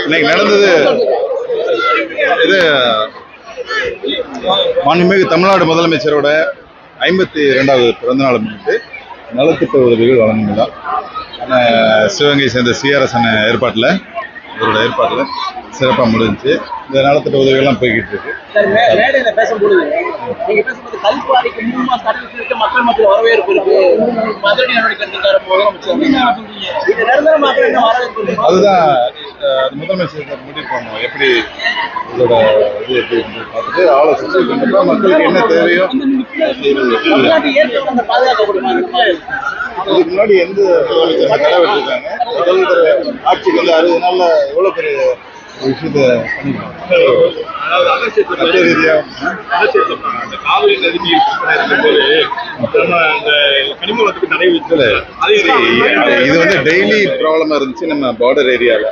இன்னைக்கு நடந்தது இது மாண்புமிகு தமிழ்நாடு முதலமைச்சரோட 52வது பிறந்தநாளை முன்னிட்டு நலத்திட்ட உதவிகள் வழங்கும் விழா சிவகங்கை சேர்ந்த சிஆர்எஸ் ஏற்பாட்டில் இவரோட ஏற்பாட்டில் சிறப்பாக முடிஞ்சு இந்த நலத்திட்ட உதவிகள்லாம் போய்கிட்டு இருக்கு. பேசும்போது நீங்க பேசும்போது கல்குவாரிக்கு 3 மாசம் தடுப்பு மக்கள் மத்தியில் வரவேற்பு இருக்கு. மதுரை அதுதான் முதலமைச்சர் முடிவு பண்ணுவோம். எப்படி இதோட இது எப்படி பார்த்துட்டு ஆலோசிச்சு கண்டிப்பாக மக்களுக்கு என்ன தேவையோ இதுக்கு முன்னாடி எந்த நிறைவேற்றிருக்காங்க. ஆட்சிக்கு வந்து 60 நாள்ல எவ்வளவு பெரிய விஷயத்த காவிரி நதிக்கு இது வந்து டெய்லி ப்ராப்ளமா இருந்துச்சு. நம்ம பார்டர் ஏரியால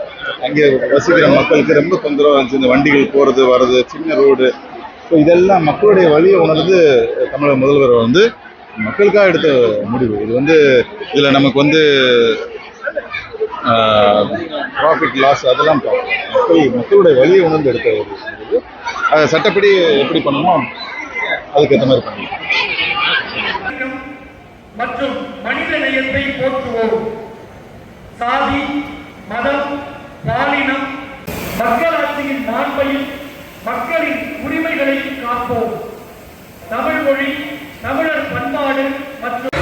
அங்கே வசிக்கிற மக்களுக்கு ரொம்ப தொந்தரவா இருந்துச்சு. இந்த வண்டிகள் போறது வர்றது, சின்ன ரோடு, இதெல்லாம் மக்களுடைய வழியை உணர்ந்து தமிழக முதல்வர் வந்து மக்களுக்காக எடுத்த முடிவு. இது வந்து இதுல நமக்கு வந்து ப்ராஃபிட் லாஸ் அதெல்லாம் மக்களுடைய வழியை உணர்ந்து எடுத்த ஒரு முடிவு. அதை சட்டப்படி எப்படி பண்ணணுமோ அதுக்கேற்ற மாதிரி பண்ணணும். மற்றும் மனித நேயத்தை போற்றுவோம். சாதி, மதம், பாலினம், மக்களாட்சியின் மாண்பையும் மக்களின் உரிமைகளை காப்போம். தமிழ் மொழி, தமிழர் பண்பாடு மற்றும்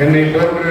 என்னை போன்ற